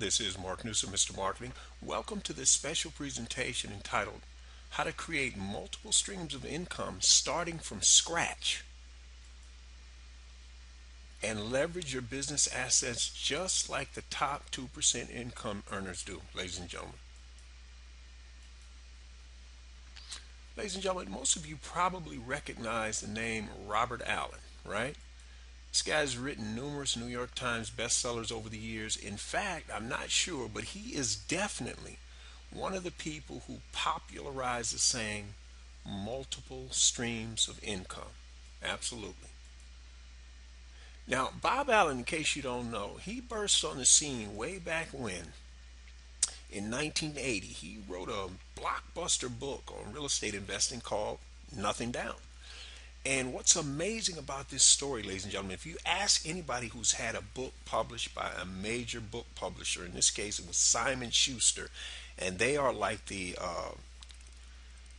This is Mark Newsom, Mr. Marketing. Welcome to this special presentation entitled How to Create Multiple Streams of Income Starting from Scratch and Leverage Your Business Assets just like the top 2% income earners do, ladies and gentlemen. Ladies and gentlemen, most of you probably recognize the name Robert Allen, right? This guy's written numerous New York Times bestsellers over the years. In fact, I'm not sure, but he is definitely one of the people who popularized the saying multiple streams of income. Absolutely. Now, Bob Allen, in case you don't know, he burst on the scene way back when. In 1980, he wrote a blockbuster book on real estate investing called Nothing Down. And what's amazing about this story, ladies and gentlemen, if you ask anybody who's had a book published by a major book publisher, in this case it was Simon Schuster, and they are like the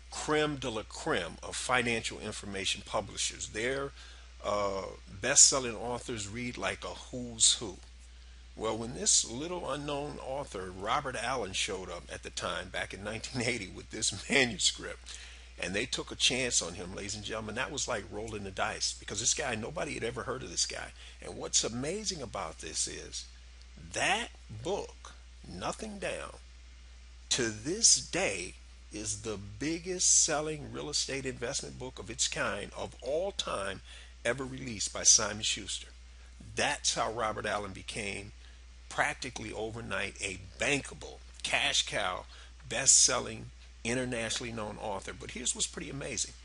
creme de la creme of financial information publishers. Their best-selling authors read like a who's who. Well, when this little unknown author, Robert Allen, showed up at the time, back in 1980, with this manuscript, and they took a chance on him, ladies and gentlemen, that was like rolling the dice because this guy, nobody had ever heard of this guy. And what's amazing about this is that book, Nothing Down, to this day is the biggest selling real estate investment book of its kind of all time ever released by Simon Schuster. That's how Robert Allen became practically overnight a bankable, cash cow, best-selling, internationally known author. But here's what's pretty amazing.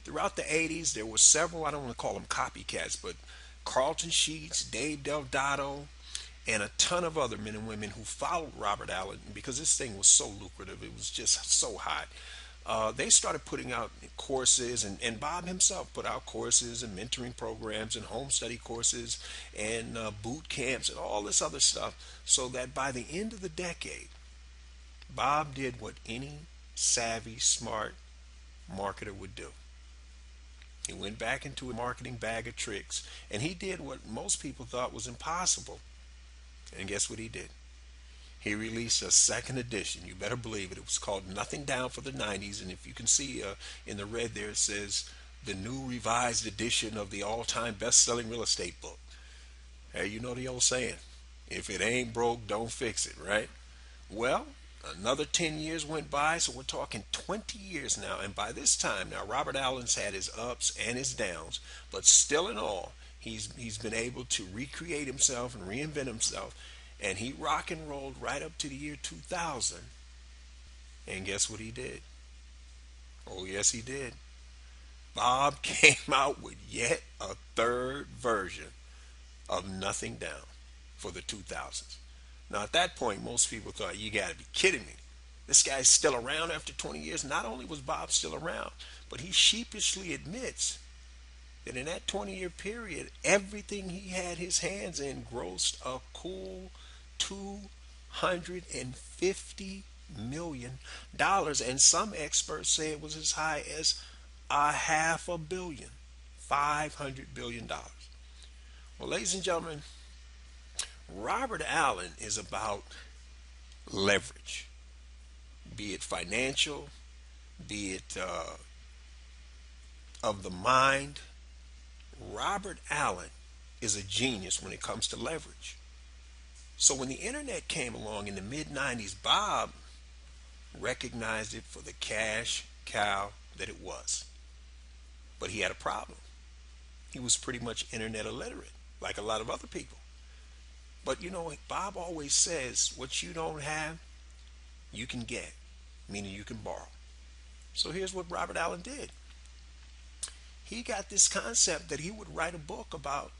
Throughout the 80s, there were several, I don't want to call them copycats, but Carlton Sheets, Dave Delgado, and a ton of other men and women who followed Robert Allen because this thing was so lucrative. It was just so hot. They started putting out courses, and Bob himself put out courses and mentoring programs and home study courses and boot camps and all this other stuff, so that by the end of the decade, Bob did what any savvy, smart marketer would do. He went back into a marketing bag of tricks, and he did what most people thought was impossible. And guess what he did? He released a second edition. You better believe it. It was called Nothing Down for the 90s. And if you can see in the red there, it says the new revised edition of the all-time best-selling real estate book. Hey, you know the old saying, if it ain't broke, don't fix it, right? Well, another 10 years went by, so we're talking 20 years now. And by this time, now Robert Allen's had his ups and his downs, but still in all, he's been able to recreate himself and reinvent himself. And he rock and rolled right up to the year 2000. And guess what he did? Oh, yes, he did. Bob came out with yet a third version of Nothing Down for the 2000s. Now, at that point, most people thought, you got to be kidding me. This guy's still around after 20 years. Not only was Bob still around, but he sheepishly admits that in that 20-year period, everything he had his hands in grossed a cool $250 million. And some experts say it was as high as a half a billion, $500 billion. Well, ladies and gentlemen, Robert Allen is about leverage, be it financial, be it of the mind. Robert Allen is a genius when it comes to leverage. So when the internet came along in the mid-90s, Bob recognized it for the cash cow that it was. But he had a problem. He was pretty much internet illiterate, like a lot of other people. But you know, Bob always says, what you don't have, you can get, meaning you can borrow. So here's what Robert Allen did. He got this concept that he would write a book about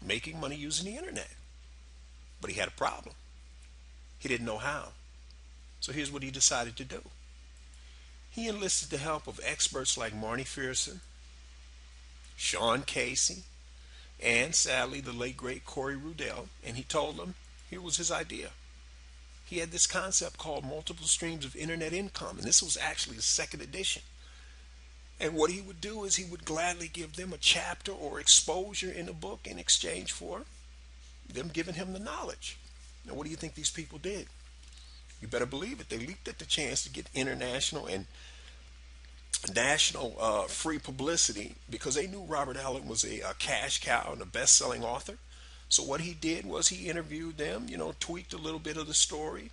making money using the internet. But he had a problem. He didn't know how. So here's what he decided to do. He enlisted the help of experts like Marnie Fearson, Sean Casey, and sadly the late great Corey Rudell, and he told them here was his idea. He had this concept called multiple streams of internet income, and this was actually the second edition. And what he would do is he would gladly give them a chapter or exposure in a book in exchange for them giving him the knowledge. Now, what do you think these people did? You better believe it. They leaped at the chance to get international and national free publicity because they knew Robert Allen was a cash cow and a best-selling author. So what he did was he interviewed them, tweaked a little bit of the story,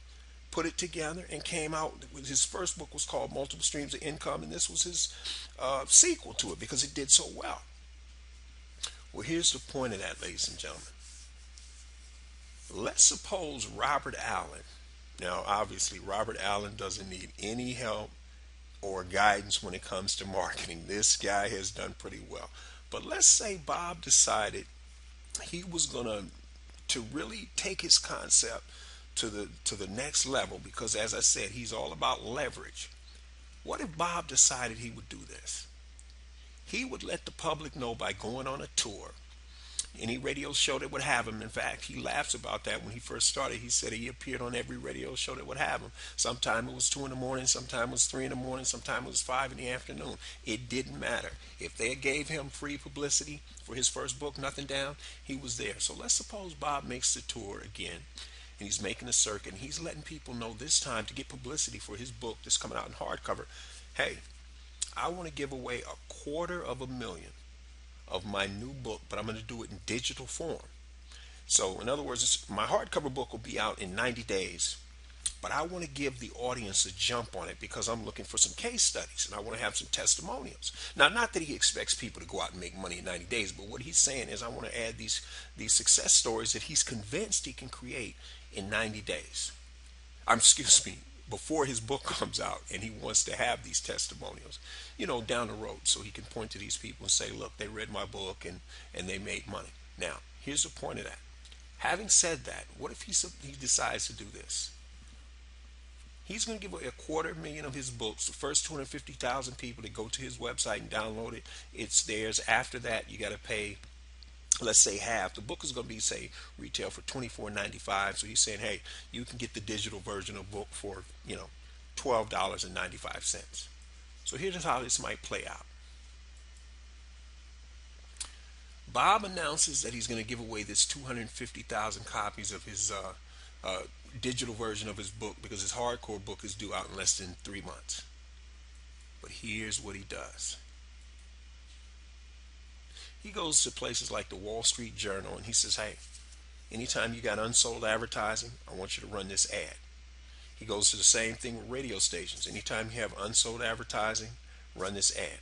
put it together, and came out with his first book was called Multiple Streams of Income, and this was his sequel to it because it did so well. Well, here's the point of that, ladies and gentlemen. Let's suppose Robert Allen. Now, obviously, Robert Allen doesn't need any help or guidance when it comes to marketing. This guy has done pretty well. But let's say Bob decided he was gonna to really take his concept to the next level because, as I said, he's all about leverage. What if Bob decided he would do this? He would let the public know by going on a tour. Any radio show that would have him. In fact, he laughs about that when he first started. He said he appeared on every radio show that would have him. Sometime it was 2 in the morning, sometime it was 3 in the morning, sometime it was 5 in the afternoon. It didn't matter. If they gave him free publicity for his first book, Nothing Down, he was there. So let's suppose Bob makes the tour again and he's making a circuit and he's letting people know this time to get publicity for his book that's coming out in hardcover. Hey, I want to give away 250,000 of my new book, but I'm going to do it in digital form. So, in other words, my hardcover book will be out in 90 days, but I want to give the audience a jump on it because I'm looking for some case studies and I want to have some testimonials. Now, not that he expects people to go out and make money in 90 days, but what he's saying is I want to add these success stories that he's convinced he can create in 90 days. Excuse me, before his book comes out, and he wants to have these testimonials, down the road, so he can point to these people and say, look, they read my book and they made money. Now, here's the point of that. Having said that, what if he decides to do this? He's going to give away 250,000 of his books. The first 250,000 people that go to his website and download it, it's theirs. After that, you got to pay, let's say, half. The book is going to be, say, retail for $24.95. So he's saying, hey, you can get the digital version of the book for $12.95. So here's how this might play out. Bob announces that he's going to give away this 250,000 copies of his digital version of his book because his hardcore book is due out in less than 3 months. But here's what he does. He goes to places like the Wall Street Journal and he says, hey, anytime you got unsold advertising, I want you to run this ad. He goes to the same thing with radio stations. Anytime you have unsold advertising, run this ad.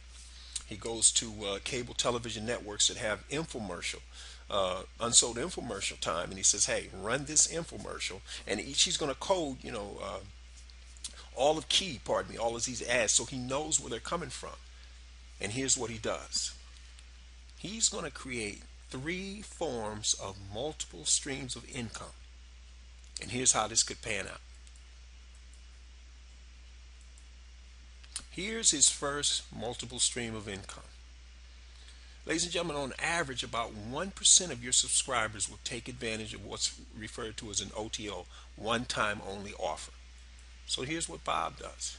He goes to cable television networks that have unsold infomercial time, and he says, hey, run this infomercial. And he's going to code, all of these ads so he knows where they're coming from. And here's what he does. He's going to create 3 forms of multiple streams of income. And here's how this could pan out. Here's his first multiple stream of income. Ladies and gentlemen, on average, about 1% of your subscribers will take advantage of what's referred to as an OTO, one-time only offer. So here's what Bob does.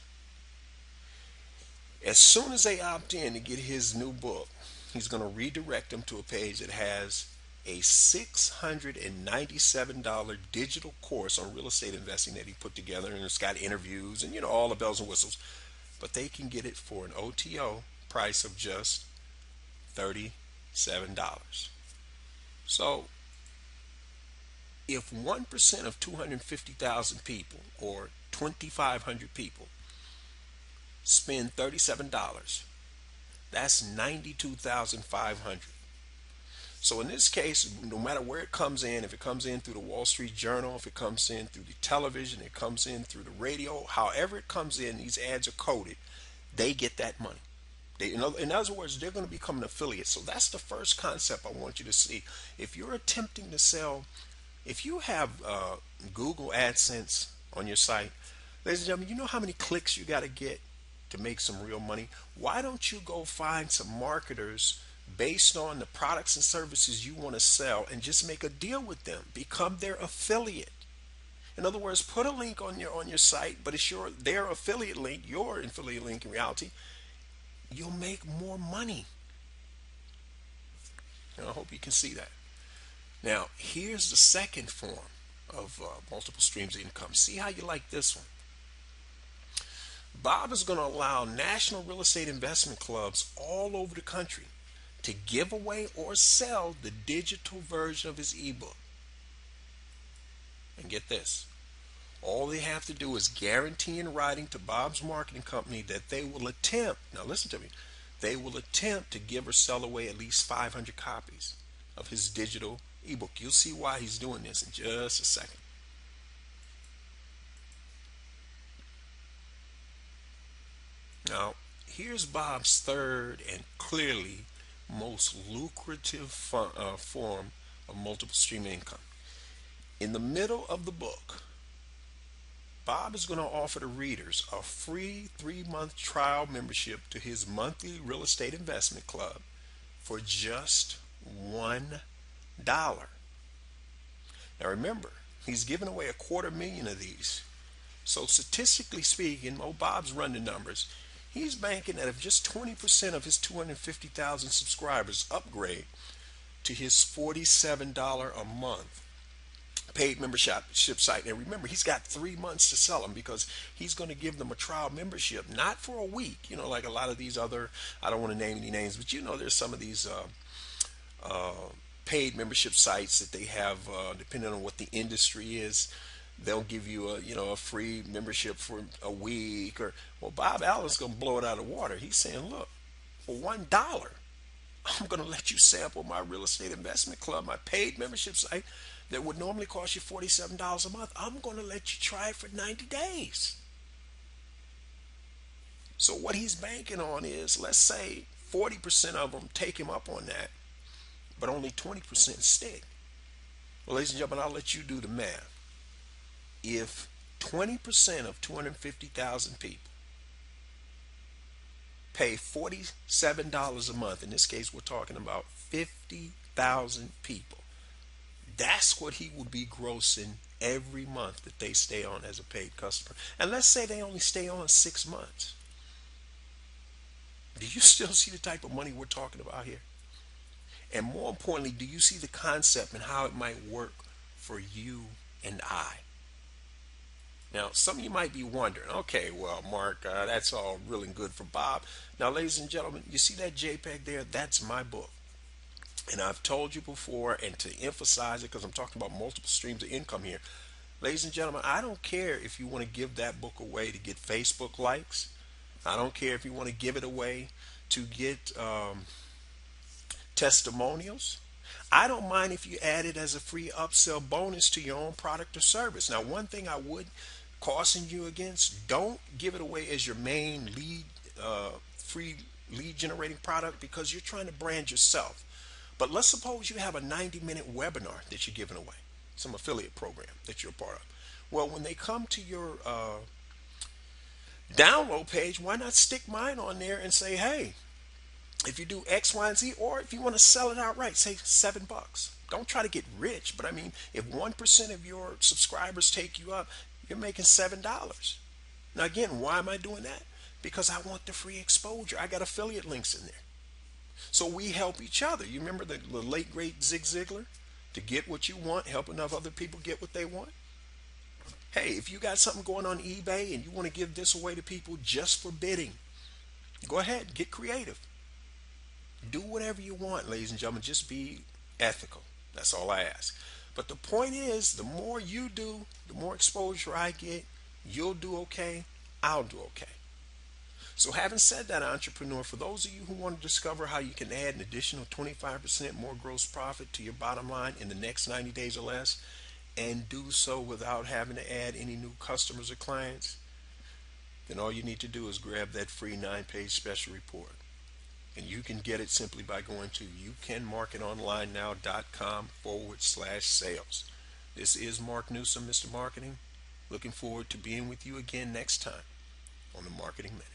As soon as they opt in to get his new book, he's going to redirect them to a page that has a $697 digital course on real estate investing that he put together, and it's got interviews and all the bells and whistles. But they can get it for an OTO price of just $37. So if 1% of 250,000 people or 2,500 people spend $37, that's $92,500. So in this case, no matter where it comes in, if it comes in through the Wall Street Journal, if it comes in through the television, it comes in through the radio, however it comes in, these ads are coded, they get that money. In other words, they're going to become an affiliate. So that's the first concept I want you to see. If you're attempting to sell, if you have Google AdSense on your site, ladies and gentlemen, you know how many clicks you got to get to make some real money? Why don't you go find some marketers based on the products and services you want to sell and just make a deal with them, become their affiliate? In other words, put a link on your site, but it's their affiliate link, your affiliate link in reality. You'll make more money. And I hope you can see that. Now, here's the second form. of multiple streams of income. See how you like this one. Bob is going to allow national real estate investment clubs all over the country to give away or sell the digital version of his ebook. And get this, all they have to do is guarantee in writing to Bob's marketing company that they will attempt, now listen to me, they will attempt to give or sell away at least 500 copies of his digital ebook. You'll see why he's doing this in just a second. Now, here's Bob's third and clearly most lucrative form of multiple stream income. In the middle of the book, Bob is going to offer the readers a free 3-month trial membership to his monthly real estate investment club for just $1. Now remember, he's giving away 250,000 of these. So statistically speaking, Bob's run the numbers. He's banking that if just 20% of his 250,000 subscribers upgrade to his $47 a month paid membership site, and remember, he's got 3 months to sell them because he's going to give them a trial membership, not for a week, like a lot of these other, I don't want to name any names, but there's some of these paid membership sites that they have, depending on what the industry is. They'll give you a free membership for a week, or Bob Allen's going to blow it out of the water. He's saying, look, for $1, I'm going to let you sample my real estate investment club, my paid membership site that would normally cost you $47 a month. I'm going to let you try it for 90 days. So what he's banking on is, let's say 40% of them take him up on that, but only 20% stick. Well, ladies and gentlemen, I'll let you do the math. If 20% of 250,000 people pay $47 a month, in this case we're talking about 50,000 people, that's what he would be grossing every month that they stay on as a paid customer. And let's say they only stay on 6 months. Do you still see the type of money we're talking about here? And more importantly, do you see the concept and how it might work for you and I? Now, some of you might be wondering, okay, well, Mark, that's all really good for Bob. Now, ladies and gentlemen, you see that JPEG there? That's my book. And I've told you before, and to emphasize it, because I'm talking about multiple streams of income here. Ladies and gentlemen, I don't care if you want to give that book away to get Facebook likes. I don't care if you want to give it away to get testimonials. I don't mind if you add it as a free upsell bonus to your own product or service. Now, one thing I would caution you against, don't give it away as your main lead, free lead generating product, because you're trying to brand yourself. But let's suppose you have a 90-minute webinar that you're giving away, some affiliate program that you're a part of. Well, when they come to your download page, why not stick mine on there and say, hey, if you do X, Y, and Z, or if you want to sell it outright, say $7. Don't try to get rich, but I mean, if 1% of your subscribers take you up, you're making $7. Now again, why am I doing that? Because I want the free exposure. I got affiliate links in there. So we help each other. You remember the late great Zig Ziglar? To get what you want, help enough other people get what they want. Hey, if you got something going on eBay and you want to give this away to people just for bidding, go ahead, get creative. Do whatever you want, ladies and gentlemen. Just be ethical. That's all I ask. But the point is, the more you do, the more exposure I get. You'll do okay. I'll do okay. So having said that, entrepreneur, for those of you who want to discover how you can add an additional 25% more gross profit to your bottom line in the next 90 days or less, and do so without having to add any new customers or clients, then all you need to do is grab that free 9-page special report. And you can get it simply by going to youcanmarketonlinenow.com/sales. This is Mark Newsom, Mr. Marketing. Looking forward to being with you again next time on the Marketing Minute.